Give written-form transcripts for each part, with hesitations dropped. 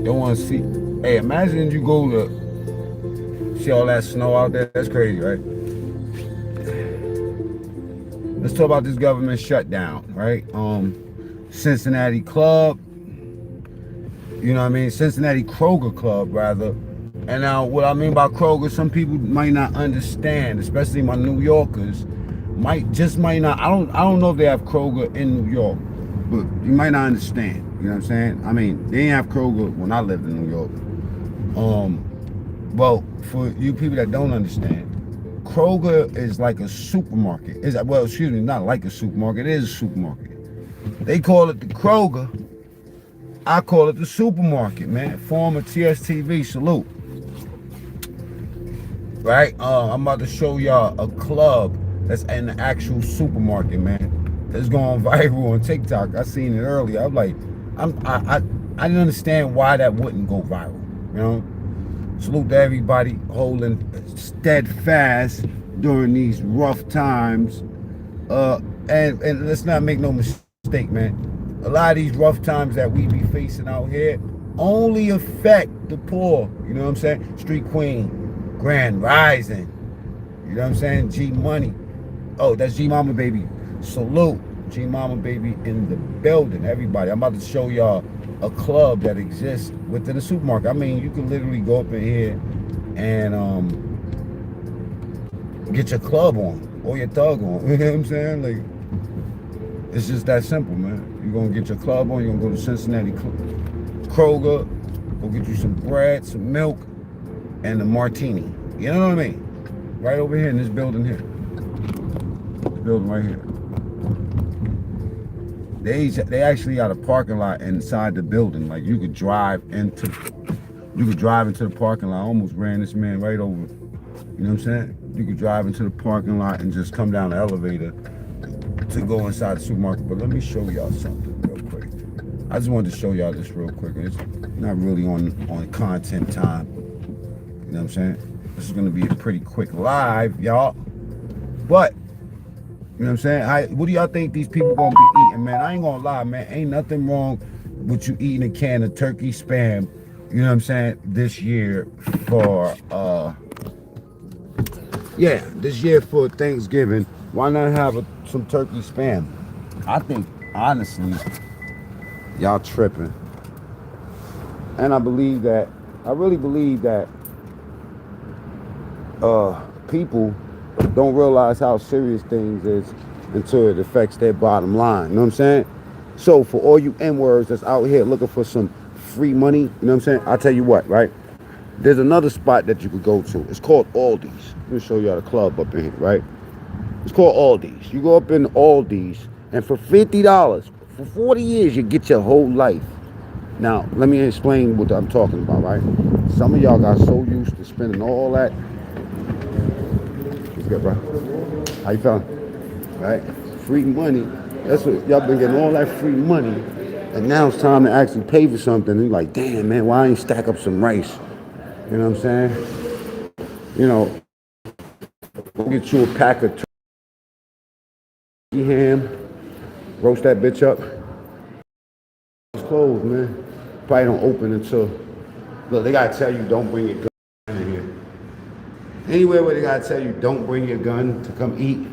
Don't want to see. Hey, imagine you go to see all that snow out there. That's crazy, right? Let's talk about this government shutdown, right? Cincinnati Club, you know what I mean? Cincinnati Kroger Club, rather. And now, what I mean by Kroger, some people might not understand, especially my New Yorkers, might not. I don't know if they have Kroger in New York, but you might not understand. You know what I'm saying? I mean, they didn't have Kroger when I lived in New York. Well, for you people that don't understand, Kroger is like a supermarket. Well, excuse me, not like a supermarket. It is a supermarket. They call it the Kroger. I call it the supermarket, man. Former TSTV, salute. Right? I'm about to show y'all a club that's in the actual supermarket, man. That's going viral on TikTok. I seen it earlier. I'm like, I didn't understand why that wouldn't go viral. You know? Salute to everybody holding steadfast during these rough times. And let's not make no mistake, man. A lot of these rough times that we be facing out here only affect the poor. You know what I'm saying? Street Queen, Grand Rising. You know what I'm saying? G Money. Oh, that's G Mama Baby. Salute. G Mama Baby in the building. Everybody. I'm about to show y'all a club that exists within a supermarket. I mean, you can literally go up in here and get your club on or your thug on. You know what I'm saying? Like, it's just that simple, man. You're gonna get your club on. You're gonna go to Cincinnati Kroger, go get you some bread, some milk, and a martini. You know what I mean? Right over here in this building here. This building right here. They actually got a parking lot inside the building. Like you could drive into the parking lot. I almost ran this man right over. You know what I'm saying? You could drive into the parking lot and just come down the elevator to go inside the supermarket. But let me show y'all something real quick. I just wanted to show y'all this real quick. It's not really on content time. You know what I'm saying? This is gonna be a pretty quick live, y'all. But you know what I'm saying? What do y'all think these people gonna be eating, man? I ain't gonna lie, man. Ain't nothing wrong with you eating a can of turkey spam, you know what I'm saying, this year for this year for Thanksgiving. Why not have some turkey spam? I think, honestly, y'all tripping. And I really believe that people don't realize how serious things is until it affects their bottom line. You know what I'm saying? So for all you N-words that's out here looking for some free money, you know what I'm saying? I'll tell you what, right? There's another spot that you could go to. It's called Aldi's. Let me show y'all the club up in here, right? It's called Aldi's. You go up in Aldi's, and for $50, for 40 years, you get your whole life. Now, let me explain what I'm talking about, right? Some of y'all got so used to spending all that. It's good, bro. How you feeling? Right? Free money. That's what y'all been getting, all that free money. And now it's time to actually pay for something. And you're like, damn, man, why I ain't stack up some rice? You know what I'm saying? You know, go get you a pack of turkey ham, roast that bitch up. It's closed, man. Probably don't open until, look, they gotta tell you don't bring your gun in here. Anywhere where they gotta tell you don't bring your gun to come eat,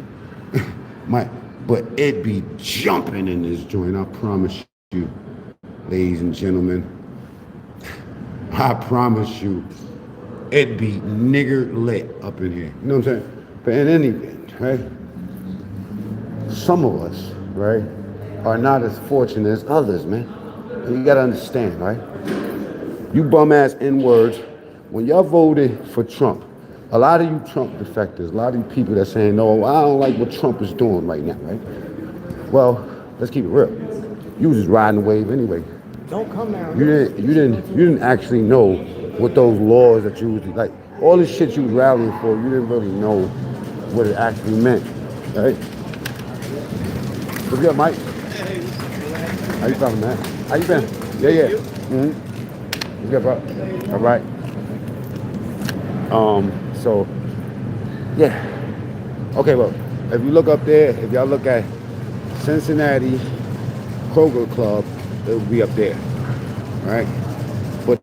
but it be jumping in this joint, I promise you, ladies and gentlemen. I promise you, it be nigger lit up in here. You know what I'm saying? But in any event, right? Some of us, right, are not as fortunate as others, man. And you gotta understand, right? You bum ass N-words, when y'all voted for Trump, a lot of you Trump defectors, a lot of you people that saying, no, I don't like what Trump is doing right now, right? Well, let's keep it real. You was just riding the wave anyway. Don't come now. You didn't actually know what those laws that you was like, all this shit you was rallying for, you didn't really know what it actually meant, right? What's good, Mike? How you feeling, man? How you been? Yeah. Mm-hmm. What's good, bro? All right. So, yeah. Okay, well, if you look up there, if y'all look at Cincinnati Kroger Club, it will be up there, right? But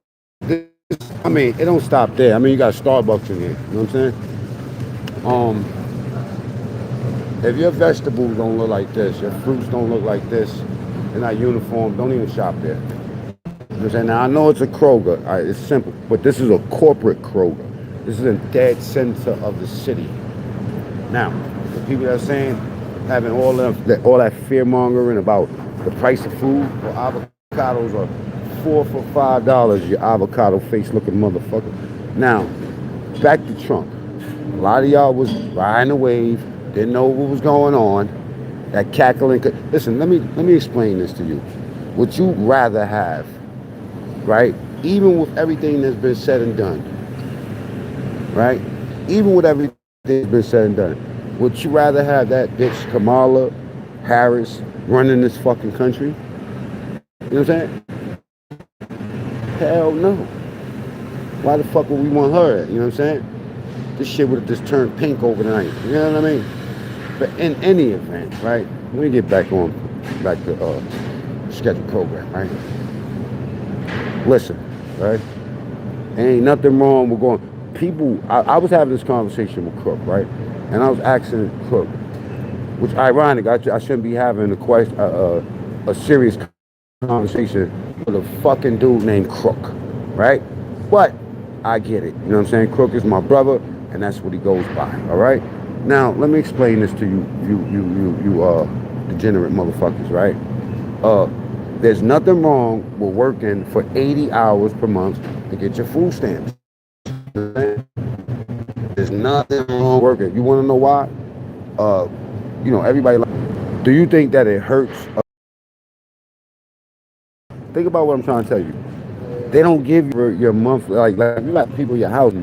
I mean, it don't stop there. I mean, you got Starbucks in here. You know what I'm saying? If your vegetables don't look like this, your fruits don't look like this, they're not uniform, don't even shop there. You know what I'm saying? Now, I know it's a Kroger. All right, it's simple. But this is a corporate Kroger. This is in dead center of the city. Now, the people that are saying, having all that fear mongering about the price of food, well, avocados are $4 for $5, you avocado face looking motherfucker. Now, back to Trump. A lot of y'all was riding the wave, didn't know what was going on. That cackling. Listen, let me explain this to you. Would you rather have, right? Even with everything that's been said and done, right? Even with everything that's been said and done, would you rather have that bitch Kamala Harris running this fucking country? You know what I'm saying? Hell no. Why the fuck would we want her? You know what I'm saying? This shit would have just turned pink overnight. You know what I mean? But in any event, right? Let me get back to scheduled program, right? Listen, right? Ain't nothing wrong with going. People, I was having this conversation with Crook, right? And I was asking Crook, which ironic, I shouldn't be having a serious conversation with a fucking dude named Crook, right? But I get it. You know what I'm saying? Crook is my brother, and that's what he goes by. All right. Now let me explain this to you degenerate motherfuckers, right? There's nothing wrong with working for 80 hours per month to get your food stamps. There's nothing wrong with working. You want to know why? Everybody. Do you think that it hurts? Think about what I'm trying to tell you. They don't give you your monthly, like you got people in your house,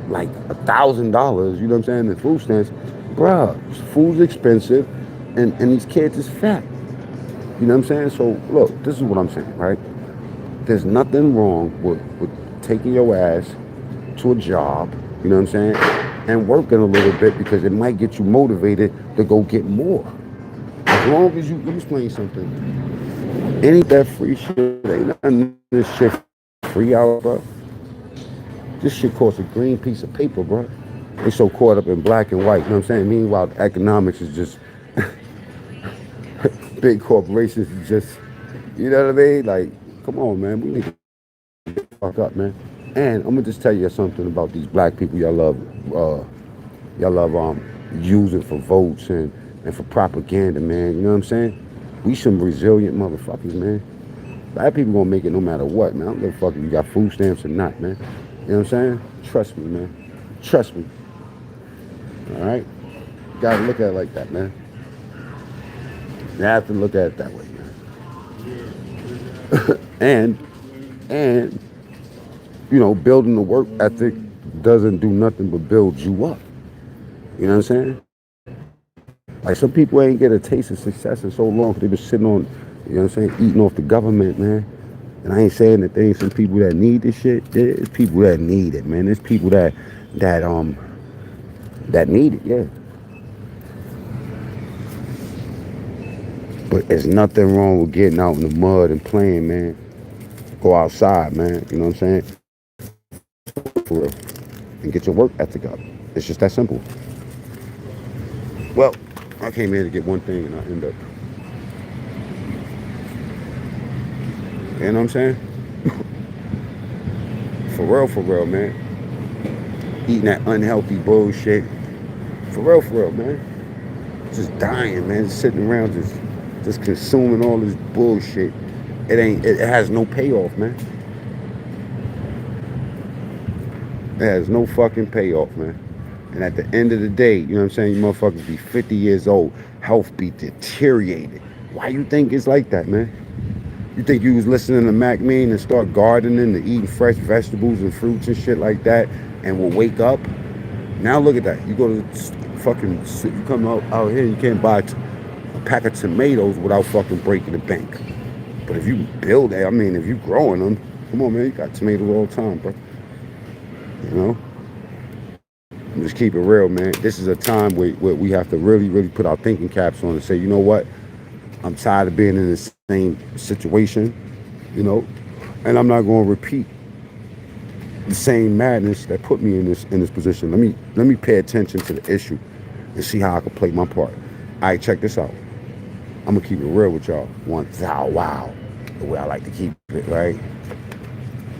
like $1,000, you know what I'm saying, in food stamps. Bruh, food's expensive, and these kids is fat. You know what I'm saying? So, look, this is what I'm saying, right? There's nothing wrong with taking your ass to a job, you know what I'm saying, and working a little bit because it might get you motivated to go get more. As long as let me explain something. Any that free shit, ain't nothing this shit free out, bro. This shit costs a green piece of paper, bro. They so caught up in black and white, you know what I'm saying? Meanwhile, economics is just big corporations is just, you know what I mean? Like, come on, man. We need to fuck up, man. And I'm gonna just tell you something about these black people y'all love using for votes and for propaganda, man. You know what I'm saying? We some resilient motherfuckers, man. Black people gonna make it no matter what, man. I don't give a fuck if you got food stamps or not, man. You know what I'm saying? Trust me, man. Trust me. All right? You gotta look at it like that, man. You have to look at it that way, man. and building the work ethic doesn't do nothing but build you up. You know what I'm saying? Like, some people ain't get a taste of success in so long because they been sitting on, you know what I'm saying, eating off the government, man. And I ain't saying that there ain't some people that need this shit. There's people that need it, man. There's people that need it, yeah. But there's nothing wrong with getting out in the mud and playing, man. Go outside, man. You know what I'm saying? For real. And get your work ethic up. It's just that simple. Well, I came here to get one thing and I end up. You know what I'm saying? For real, man. Eating that unhealthy bullshit. For real, man. Just dying, man. Just sitting around just consuming all this bullshit. It has no payoff, man. It has no fucking payoff, man. And at the end of the day, you know what I'm saying, you motherfuckers be 50 years old, health be deteriorated. Why you think it's like that, man? You think you was listening to Mac Mean and start gardening and eating fresh vegetables and fruits and shit like that and will wake up? Now look at that. You go to fucking, you come out here, you can't buy a pack of tomatoes without fucking breaking the bank. But if you build it, if you growing them, come on, man, you got tomatoes all the time, bro. You know? Just keep it real, man. This is a time where we have to really, really put our thinking caps on and say, you know what? I'm tired of being in the same situation, and I'm not going to repeat the same madness that put me in this position. Let me pay attention to the issue and see how I can play my part. All right, check this out. I'm gonna keep it real with y'all. Wow, the way I like to keep it, right?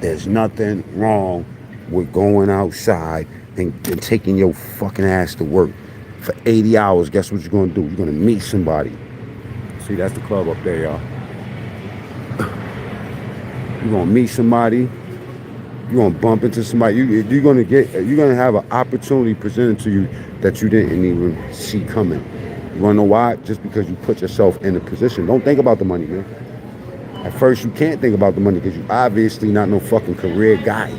There's nothing wrong with going outside and taking your fucking ass to work for 80 hours. Guess what you're gonna do? You're gonna meet somebody. See, that's the club up there, y'all. You're gonna meet somebody. You're gonna bump into somebody. You're gonna have an opportunity presented to you that you didn't even see coming. You wanna know why? Just because you put yourself in a position. Don't think about the money, man. At first, you can't think about the money because you obviously not no fucking career guy.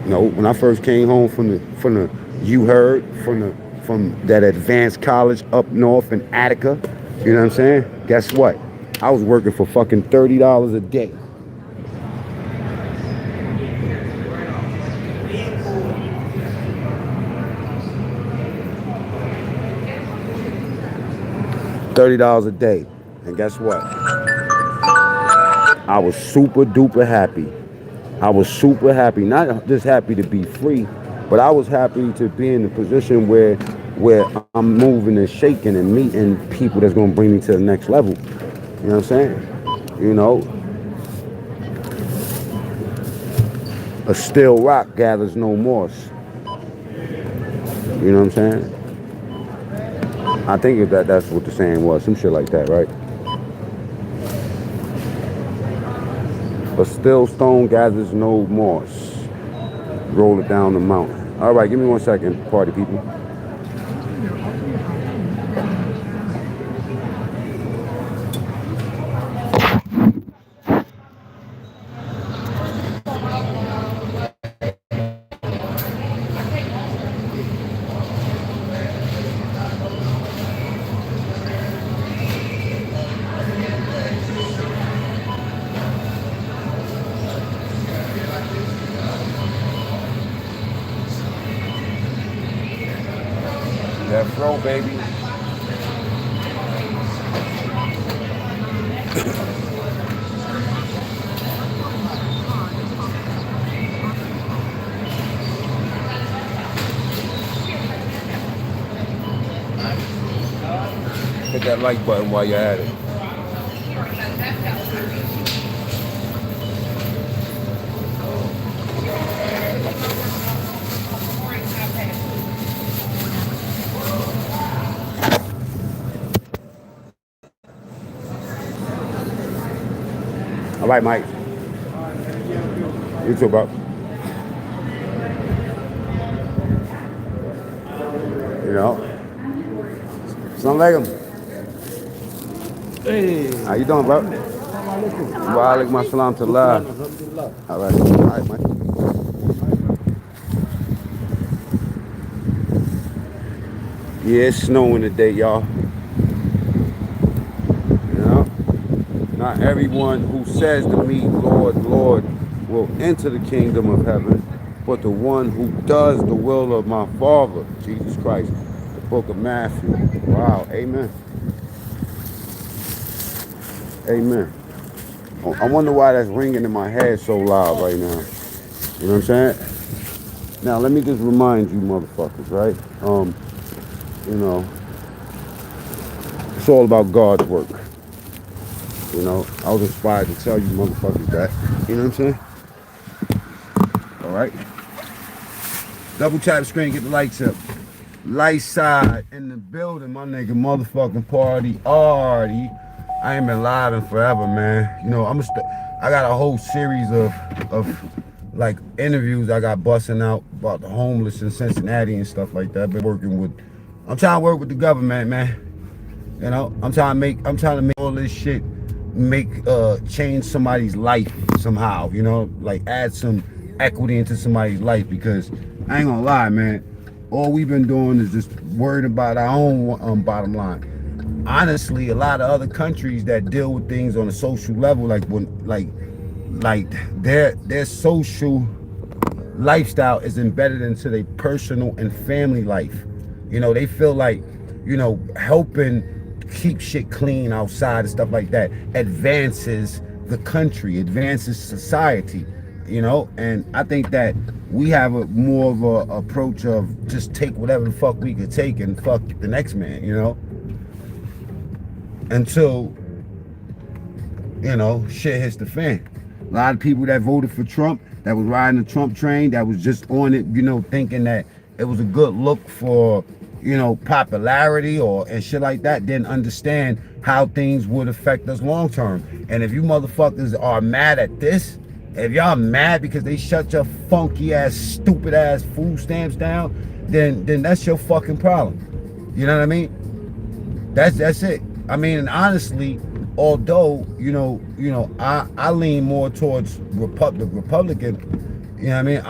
You know, when I first came home from that advanced college up north in Attica, you know what I'm saying? Guess what? I was working for fucking $30 a day. $30 a day. And guess what? I was super duper happy. I was super happy. Not just happy to be free, but I was happy to be in a position where I'm moving and shaking and meeting people that's gonna bring me to the next level. You know what I'm saying? You know, a still rock gathers no moss. You know what I'm saying? I think that's what the saying was, some shit like that, right? A still stone gathers no moss. Roll it down the mountain. All right, give me 1 second, party people. That flow, baby. Hit that like button while you're at it. All right, Mike. You too, bro. You know. Assalamu alaikum. Hey. How you doing, bro? Wa alaikum assalam to Allah. All right, Mike. Yeah, it's snowing today, y'all. You know? Not everyone who says to me, Lord, Lord, will enter the kingdom of heaven, but the one who does the will of my Father, Jesus Christ. The book of Matthew. Wow, amen. Amen. Oh, I wonder why that's ringing in my head so loud right now. You know what I'm saying? Now, let me just remind you motherfuckers, right? You know, it's all about God's work. You know, I was inspired to tell you motherfuckers that. You know what I'm saying? All right. Double tap screen, get the lights up. Light side in the building, my nigga, motherfucking party. I ain't been live in forever, man. You know, I got a whole series of like interviews I got busting out about the homeless in Cincinnati and stuff like that. I'm trying to work with the government, man. You know, I'm trying to make all this shit change somebody's life somehow, you know, like add some equity into somebody's life, because I ain't gonna lie, man, all we've been doing is just worried about our own bottom line. Honestly, a lot of other countries that deal with things on a social level, like their social lifestyle is embedded into their personal and family life. You know, they feel like, you know, helping keep shit clean outside and stuff like that advances the country, advances society. you know. And I think that we have a more of a approach of just take whatever the fuck we could take and fuck the next man, you know, until, you know, shit hits the fan. A lot of people that voted for Trump, that was riding the Trump train, that was just on it, you know, thinking that it was a good look for, you know, popularity or and shit like that, didn't understand how things would affect us long term. And if you motherfuckers are mad at this, if y'all mad because they shut your funky ass, stupid ass food stamps down, then that's your fucking problem. You know what I mean? That's it. I mean, and honestly, although, you know, I lean more towards Republican, you know what I mean?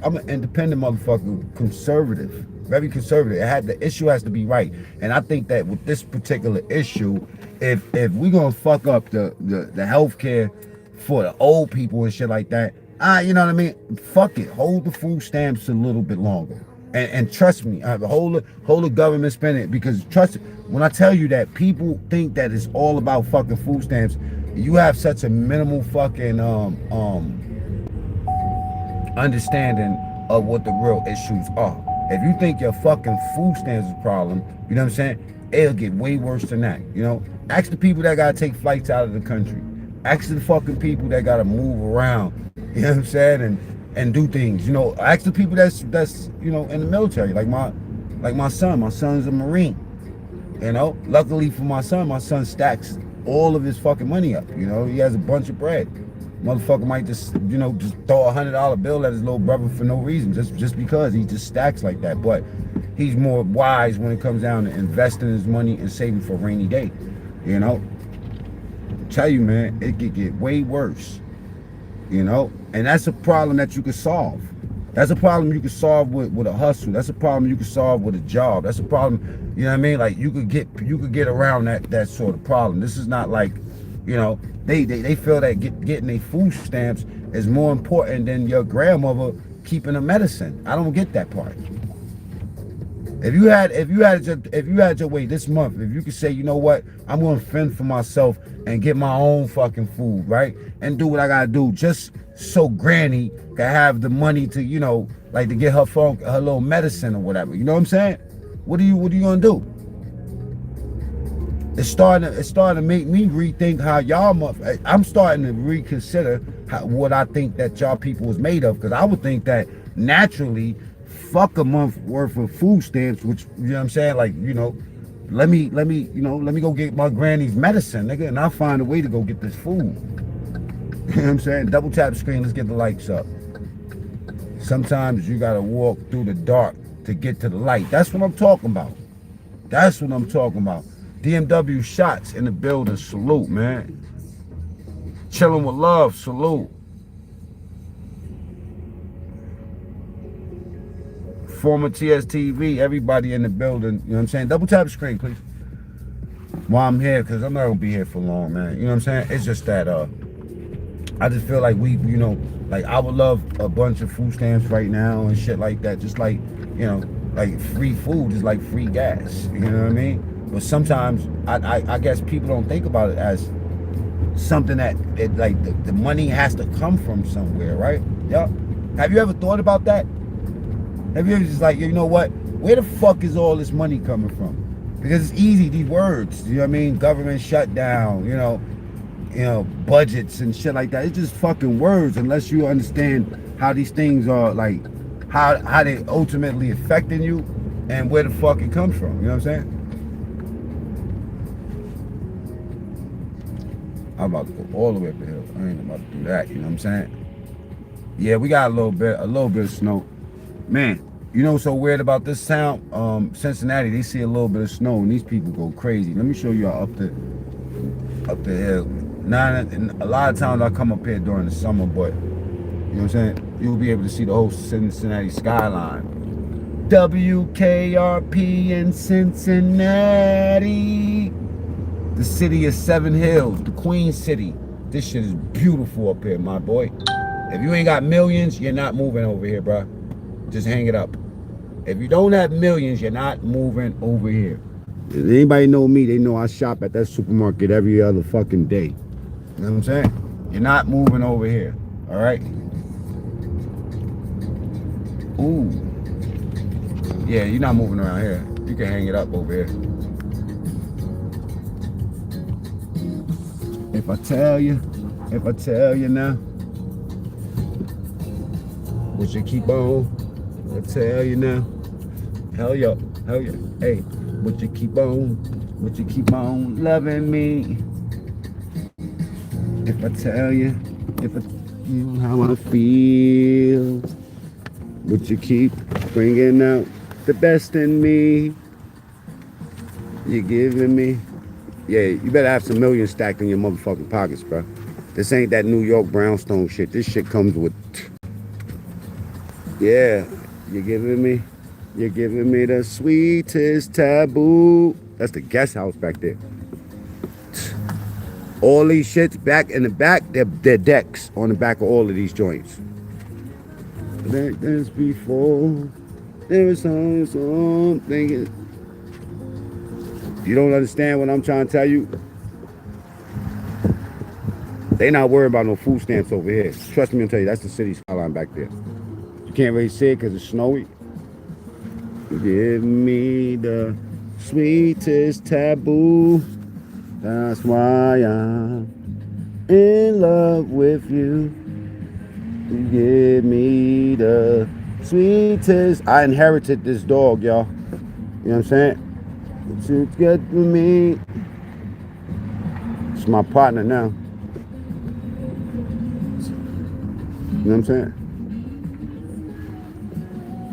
I'm an independent motherfucker, conservative, very conservative. The issue has to be right. And I think that with this particular issue, if we're gonna fuck up the healthcare for the old people and shit like that, you know what I mean? Fuck it. Hold the food stamps a little bit longer. And trust me, hold the government spending, because trust it, when I tell you that people think that it's all about fucking food stamps, you have such a minimal fucking understanding of what the real issues are. If you think your fucking food stamps is a problem, you know what I'm saying? It'll get way worse than that, you know? Ask the people that gotta take flights out of the country. Ask the fucking people that gotta move around, you know what I'm saying? And do things, you know. Ask the people that's you know, in the military, like my son. My son's a Marine, you know. Luckily for my son stacks all of his fucking money up, you know. He has a bunch of bread. Motherfucker might just, you know, just throw $100 bill at his little brother for no reason, just because he just stacks like that. But he's more wise when it comes down to investing his money and saving for a rainy day, you know. I tell you, man, it could get way worse. You know, and that's a problem that you could solve. That's a problem you could solve with a hustle. That's a problem you could solve with a job. That's a problem, you know what I mean? Like you could get around that sort of problem. This is not like, you know, they feel that getting their food stamps is more important than your grandmother keeping a medicine. I don't get that part. If you had your way this month, if you could say, you know what, I'm gonna fend for myself and get my own fucking food, right? And do what I gotta do just so granny can have the money to, you know, like to get her little medicine or whatever. You know what I'm saying? What are you gonna do? It's starting to make me rethink how I'm starting to reconsider what I think that y'all people was made of, because I would think that naturally, fuck a month worth of food stamps, which, you know what I'm saying, like, you know, let me go get my granny's medicine, nigga, and I'll find a way to go get this food. You know what I'm saying? Double tap the screen, let's get the lights up. Sometimes you gotta walk through the dark to get to the light. That's what I'm talking about. That's what I'm talking about. DMW shots in the building, salute, man. Chilling with love, salute. Former TSTV, everybody in the building, you know what I'm saying? Double tap the screen, please. While I'm here, because I'm not going to be here for long, man. You know what I'm saying? It's just that I just feel like we, you know, like I would love a bunch of food stamps right now and shit like that. Just like, you know, like free food is like free gas. You know what I mean? But sometimes I guess people don't think about it as something that like the money has to come from somewhere, right? Yeah. Have you ever thought about that? Have you ever just like, you know what? Where the fuck is all this money coming from? Because it's easy, these words, you know what I mean? Government shutdown, you know, budgets and shit like that. It's just fucking words unless you understand how these things are, like, how they ultimately affecting you and where the fuck it comes from. You know what I'm saying? I'm about to go all the way up the hill. I ain't about to do that, you know what I'm saying? Yeah, we got a little bit of snow. Man, you know what's so weird about this town? Cincinnati, they see a little bit of snow and these people go crazy. Let me show y'all up the hill. Now, a lot of times I come up here during the summer, but you know what I'm saying? You'll be able to see the whole Cincinnati skyline. WKRP in Cincinnati. The city of Seven Hills, the Queen City. This shit is beautiful up here, my boy. If you ain't got millions, you're not moving over here, bro. Just hang it up. If you don't have millions, you're not moving over here. If anybody know me, they know I shop at that supermarket every other fucking day. You know what I'm saying? You're not moving over here, all right? Ooh. Yeah, you're not moving around here. You can hang it up over here. If I tell you now, would you keep on? I tell you now. Hell yeah. Hey, would you keep on? Would you keep on loving me? If I tell you how I feel, would you keep bringing out the best in me? You giving me? Yeah, you better have some millions stacked in your motherfucking pockets, bro. This ain't that New York brownstone shit. This shit comes with, yeah, you giving me? You're giving me the sweetest taboo. That's the guest house back there. All these shits back in the back, they're decks on the back of all of these joints. Like this before, there was something. You don't understand what I'm trying to tell you? They not worried about no food stamps over here. Trust me, I'll tell you, that's the city skyline back there. You can't really see it because it's snowy. Give me the sweetest taboo. That's why I'm in love with you. You give me the sweetest. I inherited this dog, y'all. You know what I'm saying? What you get for me. It's my partner now. You know what I'm saying?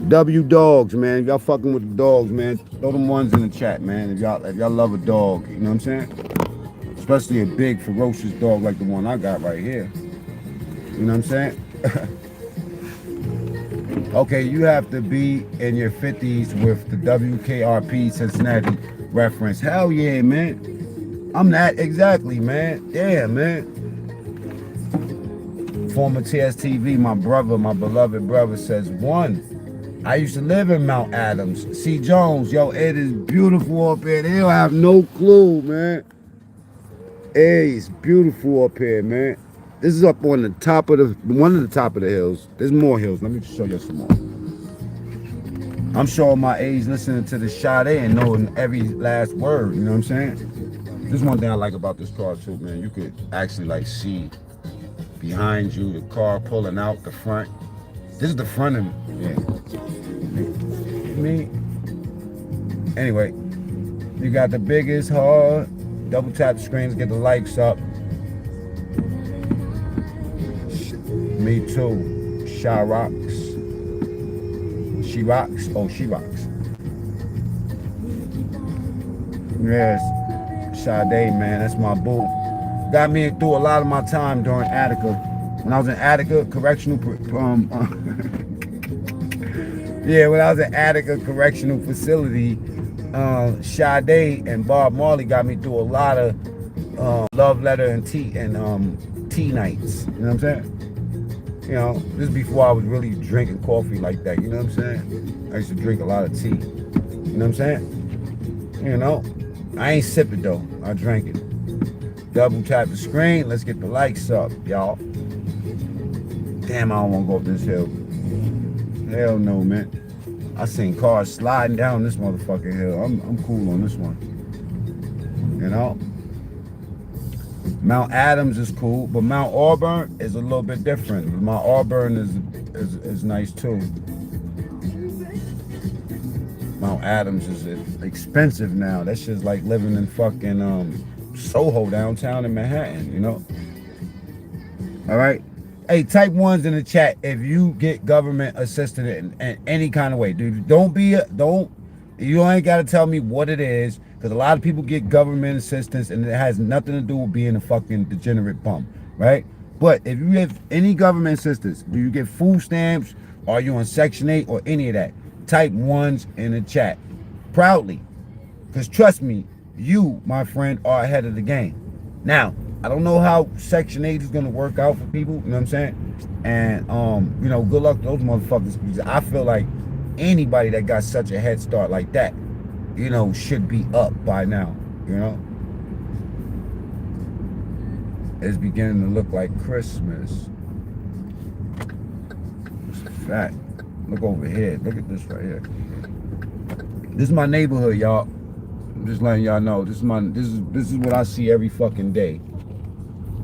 W dogs, man. If y'all fucking with the dogs, man, throw them ones in the chat, man. If y'all love a dog, you know what I'm saying? Especially a big, ferocious dog like the one I got right here. You know what I'm saying? Okay, you have to be in your 50s with the WKRP Cincinnati reference. Hell yeah, man. I'm that exactly, man. Yeah, man. Former TSTV, my beloved brother says, one, I used to live in Mount Adams. C. Jones, yo, it is beautiful up here. They don't have no clue, man. Hey, it's beautiful up here, man. This is up on the top of one of the top of the hills. There's more hills. Let me show you some more. I'm showing my age listening to the Sade and knowing every last word. You know what I'm saying? This is one thing I like about this car too, man. You could actually like see behind you the car pulling out the front. This is the front of me. Anyway, you got the biggest heart. Double tap the screens, get the likes up. Me too. Shy rocks. She rocks. Oh, she rocks. Yes. Sade, man, that's my boo. Got me through a lot of my time during Attica. When I was in Attica Correctional yeah, when I was in Attica Correctional Facility, Sade and Bob Marley got me through a lot of love letter and tea nights. You know what I'm saying? You know, this is before I was really drinking coffee like that. You know what I'm saying? I used to drink a lot of tea. You know what I'm saying? You know, I ain't sip it though. I drank it. Double tap the screen. Let's get the likes up, y'all. Damn, I don't want to go up this hill. Hell no, man. I seen cars sliding down this motherfucking hill. I'm cool on this one. You know? Mount Adams is cool, but Mount Auburn is a little bit different. Mount Auburn is nice too. Mount Adams is expensive now. That shit's like living in fucking Soho downtown in Manhattan, you know? All right? Hey, type ones in the chat if you get government assistance in any kind of way. Dude, you ain't got to tell me what it is, because a lot of people get government assistance and it has nothing to do with being a fucking degenerate bum, right? But if you get any government assistance, do you get food stamps? Are you on Section 8 or any of that? Type ones in the chat. Proudly. Because trust me, you, my friend, are ahead of the game. Now, I don't know how Section 8 is going to work out for people, you know what I'm saying? And, you know, good luck to those motherfuckers, because I feel like anybody that got such a head start like that, you know, should be up by now, you know? It's beginning to look like Christmas. It's a fact. Look over here. Look at this right here. This is my neighborhood, y'all. I'm just letting y'all know. This is what I see every fucking day.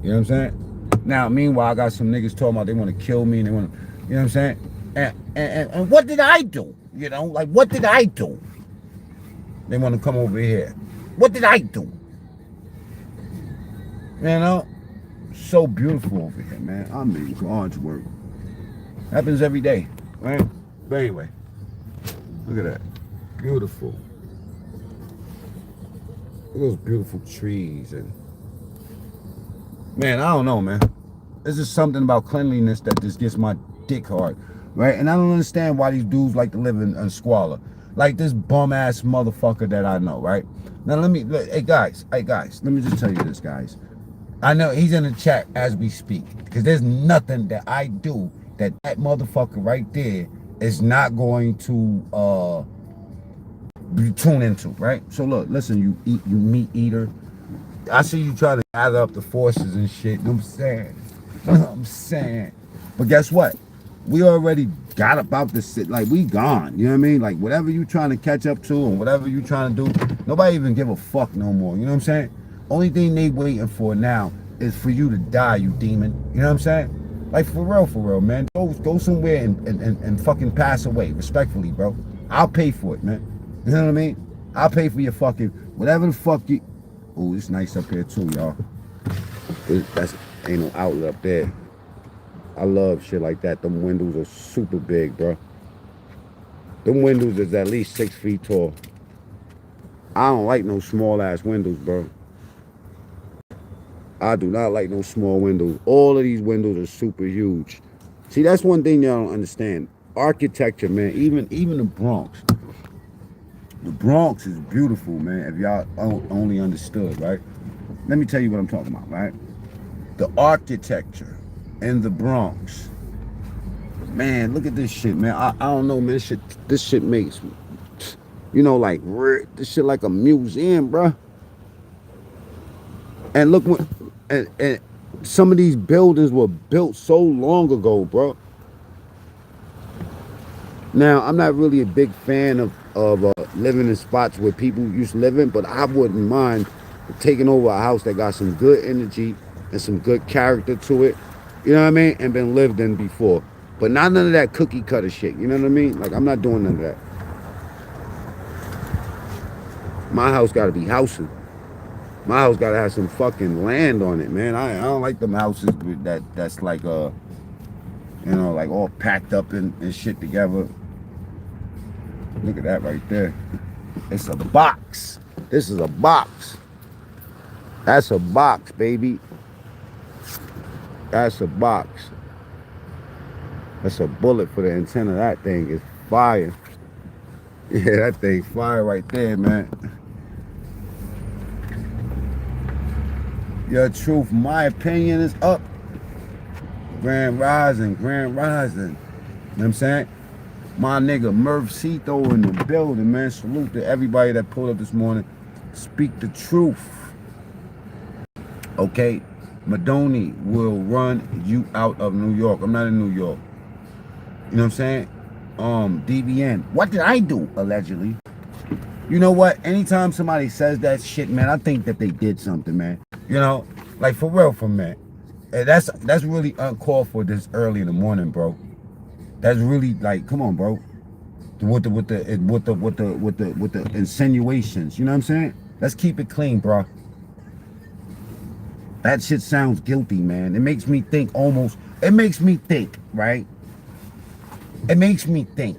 You know what I'm saying? Now, meanwhile, I got some niggas talking about they want to kill me and they want to, you know what I'm saying? And what did I do? You know, like what did I do? They want to come over here. What did I do? You know? So beautiful over here, man. I mean, God's work. Happens every day, right? But anyway, look at that. Beautiful. Look at those beautiful trees and man, I don't know, man. There's just something about cleanliness that just gets my dick hard, right? And I don't understand why these dudes like to live in squalor. Like this bum ass motherfucker that I know, right? Now hey guys, let me just tell you this, guys. I know he's in the chat as we speak because there's nothing that I do that motherfucker right there is not going to tune into, right? So look, listen, you meat eater. I see you try to gather up the forces and shit. You know what I'm saying? But guess what? We already got about this shit. Like, we gone. You know what I mean? Like, whatever you trying to catch up to and whatever you trying to do, nobody even give a fuck no more. You know what I'm saying? Only thing they waiting for now is for you to die, you demon. You know what I'm saying? Like, for real, man. Go somewhere and fucking pass away. Respectfully, bro. I'll pay for it, man. You know what I mean? I'll pay for your fucking, whatever the fuck you... Oh, it's nice up here too, y'all. That's ain't no outlet up there. I love shit like that. Them windows are super big, bro. Them windows is at least 6 feet tall. I don't like no small ass windows, bro. I do not like no small windows. All of these windows are super huge. See, that's one thing y'all don't understand. Architecture, man. Even the Bronx. The Bronx is beautiful, man, if y'all only understood, right? Let me tell you what I'm talking about, right? The architecture in the Bronx. Man, look at this shit, man. I don't know, man. This shit makes me, you know, like, this shit like a museum, bro. And look, and some of these buildings were built so long ago, bro. Now, I'm not really a big fan of living in spots where people used to live in, but I wouldn't mind taking over a house that got some good energy and some good character to it. You know what I mean? And been lived in before. But not none of that cookie cutter shit. You know what I mean? Like, I'm not doing none of that. My house got to be housing. My house got to have some fucking land on it, man. I don't like them houses that's like, you know, like all packed up and shit together. Look at that right there. It's a box. This is a box. That's a box, baby. That's a box. That's a bullet for the antenna. That thing is fire. Yeah, that thing fire right there, man. Your truth, my opinion is up. Grand rising, grand rising. You know what I'm saying? My nigga Mervcito in the building, man. Salute to everybody that pulled up this morning. Speak the truth. Okay? Madoni will run you out of New York. I'm not in New York. You know what I'm saying? DBN. What did I do, allegedly? You know what? Anytime somebody says that shit, man, I think that they did something, man. You know? Like, for real, man. That's really uncalled for this early in the morning, bro. That's really like, come on, bro. With the insinuations, you know what I'm saying? Let's keep it clean, bro. That shit sounds guilty, man. It makes me think almost. It makes me think, right? It makes me think.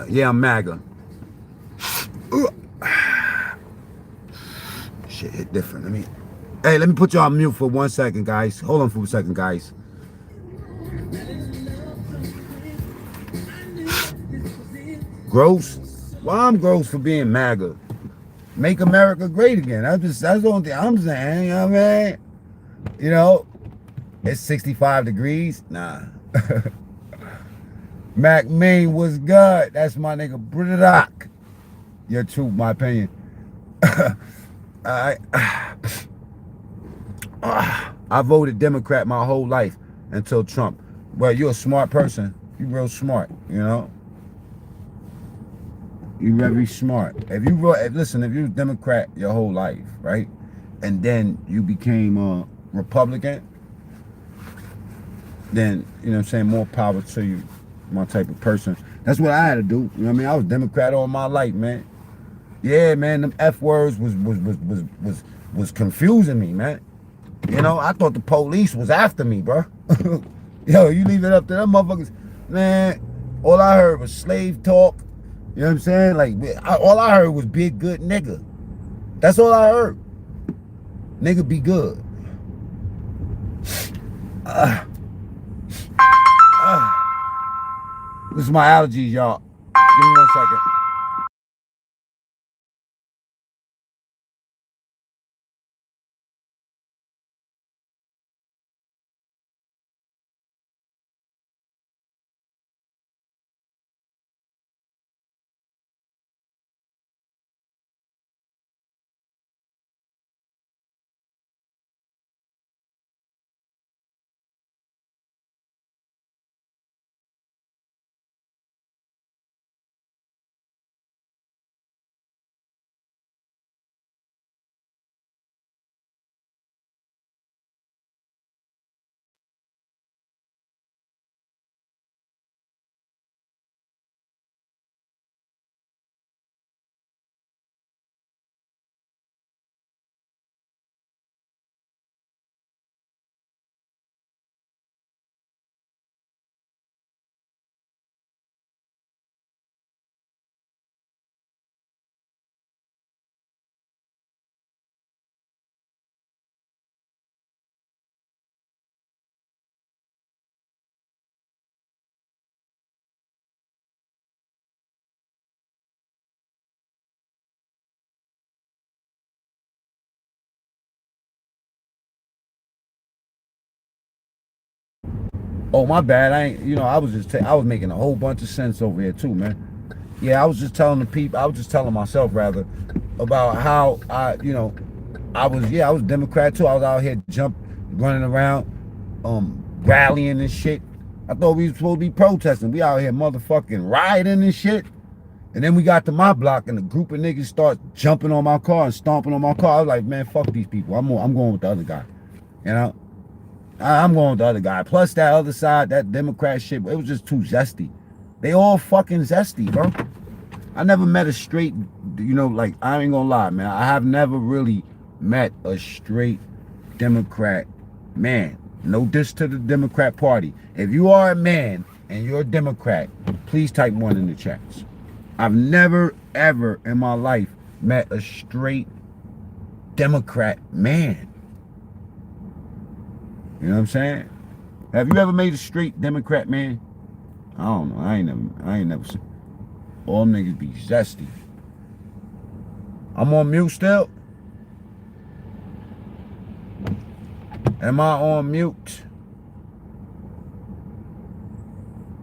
Yeah, I'm MAGA. Shit hit different. Let me put you on mute for 1 second, guys. Hold on for a second, guys. Gross? Well, I'm gross for being MAGA. Make America great again. That's the only thing I'm saying. You know what I mean? You know, it's 65 degrees. Nah. Mac Main was good. That's my nigga Britak. You're too, my opinion. I I voted Democrat my whole life until Trump. Well, you're a smart person. You real smart, you know. You very smart. Listen, if you were Democrat your whole life, right, and then you became a Republican, then you know what I'm saying, more power to you, my type of person. That's what I had to do. You know what I mean? I was Democrat all my life, man. Yeah, man, them F words was confusing me, man. You know, I thought the police was after me, bro. Yo, you leave it up to them motherfuckers, man. All I heard was slave talk. You know what I'm saying? Like, all I heard was be a good nigga. That's all I heard. Nigga be good. This is my allergies, y'all. Give me 1 second. Oh, my bad. I was I was making a whole bunch of sense over here too, man. Yeah, I was just telling the people, I was just telling myself rather about how I was Democrat too. I was out here running around, rallying and shit. I thought we was supposed to be protesting. We out here motherfucking rioting and shit. And then we got to my block and a group of niggas start jumping on my car and stomping on my car. I was like, man, fuck these people. I'm going with the other guy. You know? I'm going with the other guy. Plus that other side, that Democrat shit, it was just too zesty. They all fucking zesty, bro. I never met a straight, like, I ain't gonna lie, man. I have never really met a straight Democrat man. No diss to the Democrat Party. If you are a man and you're a Democrat, please type 1 in the chats. I've never, ever in my life met a straight Democrat man. You know what I'm saying? Have you ever made a straight Democrat man? I don't know. I ain't never seen. All them niggas be zesty. I'm on mute still? Am I on mute?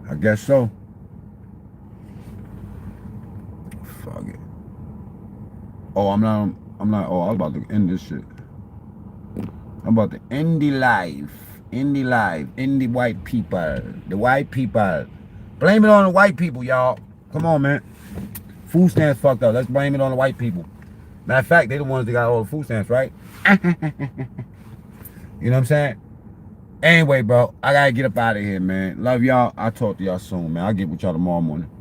I guess so. Fuck it. Oh, I'm not, oh, I was about to end this shit. I'm about to end the life. End the white people. The white people. Blame it on the white people, y'all. Come on, man. Food stamps fucked up. Let's blame it on the white people. Matter of fact, they the ones that got all the food stamps, right? You know what I'm saying? Anyway, bro, I gotta get up out of here, man. Love y'all. I'll talk to y'all soon, man. I'll get with y'all tomorrow morning.